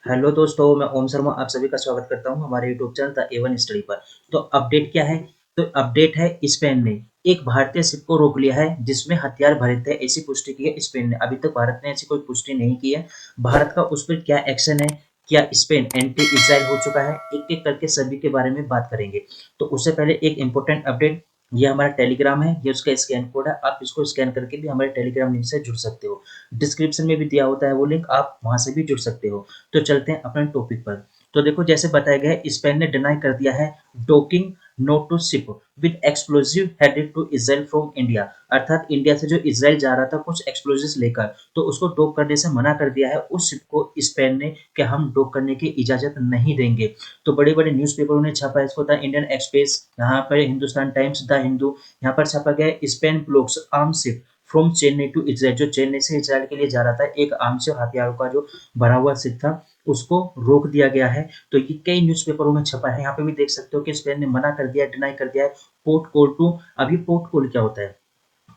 Hello दोस्तों, मैं ओम शर्मा आप सभी का स्वागत करता हूं हमारे YouTube channel the A1 study पर। तो अपडेट क्या है? तो अपडेट है, स्पेन ने एक भारतीय शिप को रोक लिया है जिसमें हथियार भरे थे, ऐसी पुष्टि की है स्पेन ने। अभी तक भारत ने ऐसी कोई पुष्टि नहीं की है। भारत का उस पर क्या एक्शन है, क्या स्पेन एंटी इजराइल हो चुका है, एक एक करके सभी के बारे में बात करेंगे। तो उससे पहले एक इंपॉर्टेंट अपडेट, ये हमारा टेलीग्राम है, ये उसका स्कैन कोड है। आप इसको स्कैन करके भी हमारे टेलीग्राम लिंक से जुड़ सकते हो। डिस्क्रिप्शन में भी दिया होता है वो लिंक, आप वहां से भी जुड़ सकते हो। तो चलते हैं अपने टॉपिक पर। तो देखो, जैसे बताया गया है, स्पेन ने डिनाई कर दिया है docking nod to ship with explosive headed to Israel from India. अर्थात इंडिया से जो इजराइल जा रहा था कुछ एक्सप्लोजिव लेकर, तो उसको डॉक करने से मना कर दिया है उस शिप को स्पेन ने, कि हम डॉक करने की इजाजत नहीं देंगे। तो बड़े बड़े न्यूज़पेपरों ने छापा है इसको, द इंडियन एक्सप्रेस, यहाँ पर हिंदुस्तान टाइम्स, द हिंदू, यहाँ पर छापा गया है Spain blocks arm ship from Chennai to Israel. जो चेन्नई से इजराइल के लिए जा रहा था एक आर्म्स और हथियारों का जो भरा हुआ शिप था, उसको रोक दिया गया है। तो ये कई न्यूज़पेपरों में छपा है। यहाँ पे भी देख सकते हो कि स्पेन ने मना कर दिया, डिनाई कर दिया है। पोर्ट कोल टू, अभी पोर्ट कोल क्या होता है?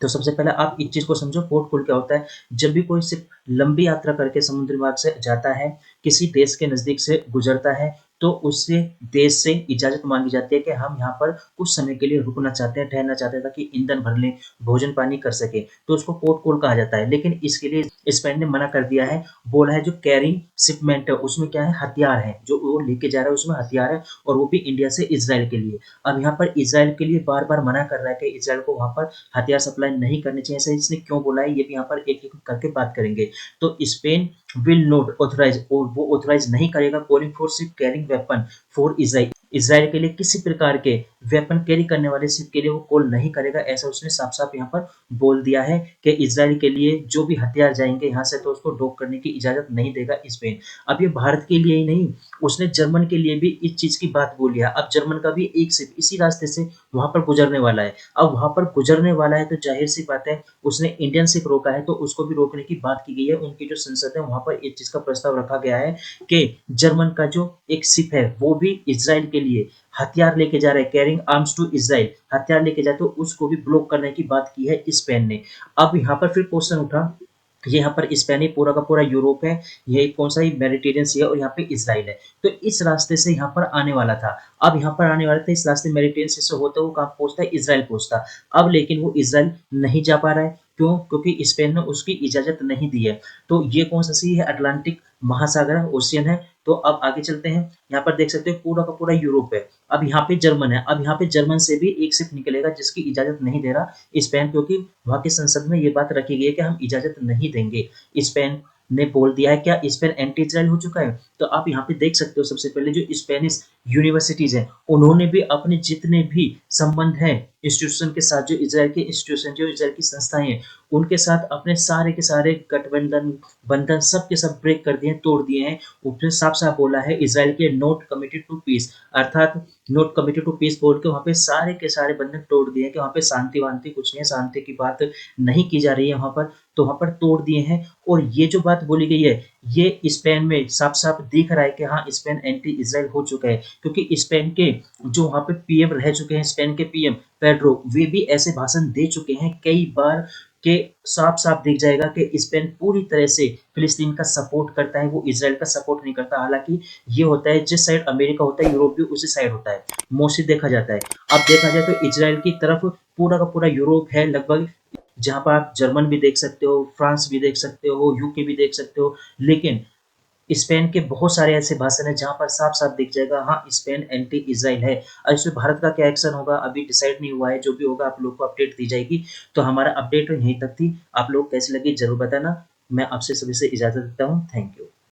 तो सबसे पहले आप इस चीज को समझो, पोर्ट कोल क्या होता है। जब भी कोई सिर्फ लंबी यात्रा करके समुद्री मार्ग से जाता है, किसी देश के नजदीक से गुजरता है, तो उससे देश से इजाजत मांगी जाती है कि हम यहाँ पर कुछ समय के लिए रुकना चाहते हैं, ठहरना चाहते हैं, ताकि ईंधन भर लें, भोजन पानी कर सके। तो उसको पोर्ट कोल कहा जाता है। लेकिन इसके लिए स्पेन ने मना कर दिया है। बोला है जो कैरिंग शिपमेंट है उसमें क्या है, हथियार है, जो वो लेके जा रहा है उसमें हथियार है, और वो भी इंडिया से इजराइल के लिए। अब यहाँ पर इजराइल के लिए बार बार मना कर रहा है कि इजराइल को वहां पर हथियार सप्लाई नहीं करनी चाहिए। ऐसा इसने क्यों बोला है, ये भी यहाँ पर एक एक करके बात करेंगे। तो स्पेन विल नॉट ऑथराइज, और वो ऑथराइज नहीं करेगा calling for ship carrying weapon for Israel. Israel के लिए किसी प्रकार के वेपन कैरी करने वाले शिप के लिए वो कॉल नहीं करेगा, ऐसा उसने साफ साफ यहाँ पर बोल दिया है कि इजराइल के लिए जो भी हथियार जाएंगे यहाँ से, तो उसको डॉक करने की इजाजत नहीं देगा स्पेन। अब ये भारत के लिए ही नहीं, उसने जर्मन के लिए भी इस चीज की बात बोली है। अब जर्मन का भी एक शिप इसी रास्ते से वहां पर गुजरने वाला है। अब वहां पर गुजरने वाला है तो जाहिर सी बात है, उसने इंडियन शिप रोका है, तो उसको भी रोकने की बात की गई है। उनकी जो संसद है वहां पर एक चीज का प्रस्ताव रखा गया है कि जर्मन का जो एक शिप है वो भी इसराइल के लिए हथियार लेके जा रहा है, कैरिंग आर्म्स टू इसराइल, हथियार लेके जाए, तो उसको भी ब्लॉक करने की बात की है स्पेन ने। अब यहाँ पर फिर क्वेश्चन उठा, ये यहाँ पर स्पेन ही पूरा का पूरा यूरोप है, ये कौन सा, मेडिटेरियन सी है, और यहाँ पे इसराइल है। तो इस रास्ते से यहाँ पर आने वाला था। अब यहाँ पर आने वाला था, इस रास्ते मेडिटेरियन सी से होते हुए कहाँ पहुंचता है, इसराइल पहुंचता। अब लेकिन वो इसराइल नहीं जा पा रहा है। क्यों? क्योंकि स्पेन ने उसकी इजाजत नहीं दी है। तो ये कौन सा सी है, अटलांटिक महासागर है, ओशियन है। तो अब आगे चलते हैं, यहाँ पर देख सकते हो पूरा का पूरा यूरोप है। अब यहाँ पे जर्मन है, अब यहाँ पे जर्मन से भी एक शिप निकलेगा जिसकी इजाजत नहीं दे रहा स्पेन, क्योंकि वहां की संसद में ये बात रखी गई है कि हम इजाजत नहीं देंगे। स्पेन ने बोल दिया है। क्या स्पेन एंटी इजराइल हो चुका है? तो आप यहाँ पे देख सकते हो, सबसे पहले जो स्पेनिश यूनिवर्सिटीज हैं उन्होंने भी अपने जितने भी संबंध हैं इंस्टीट्यूशन के साथ, जो इजराइल के इंस्टीट्यूशन, जो इजराइल की संस्थाएं हैं, उनके साथ अपने सारे के सारे गठबंधन बंधन सब के सब ब्रेक कर दिए हैं, तोड़ दिए हैं। उसने साफ साफ बोला है इसराइल के नॉट कमिटेड टू पीस, अर्थात नॉट कमिटेड टू पीस बोल के वहाँ पे सारे के सारे बंधन तोड़ दिए हैं, कि वहाँ पे शांति वांति कुछ नहीं है, शांति की बात नहीं की जा रही है वहाँ पर। तो वहाँ पर तोड़ दिए हैं। और ये जो बात बोली गई है, ये स्पेन में साफ साफ दिख रहा है कि हाँ, स्पेन एंटी इजराइल हो चुका है। क्योंकि स्पेन के जो वहाँ पे पीएम रह चुके हैं, स्पेन के पीएम पेड्रो, वे भी ऐसे भाषण दे चुके हैं कई बार, के साफ साफ दिख जाएगा कि स्पेन पूरी तरह से फिलिस्तीन का सपोर्ट करता है, वो इसराइल का सपोर्ट नहीं करता। हालांकि ये होता है, जिस साइड अमेरिका होता है यूरोप भी उसी साइड होता है, मोस्टली देखा जाता है। अब देखा जाए तो इसराइल की तरफ पूरा का पूरा यूरोप है लगभग, जहाँ पर आप जर्मन भी देख सकते हो, फ्रांस भी देख सकते हो, यूके भी देख सकते हो। लेकिन स्पेन के बहुत सारे ऐसे भाषण हैं जहां पर साफ साफ दिख जाएगा, हाँ, स्पेन एंटी इजराइल है। और इसमें भारत का क्या एक्शन होगा अभी डिसाइड नहीं हुआ है, जो भी होगा आप लोग को अपडेट दी जाएगी। तो हमारा अपडेट यहीं तक थी। आप लोग कैसी लगी जरूर बताना। मैं आपसे सभी से इजाजत देता हूँ। Thank you.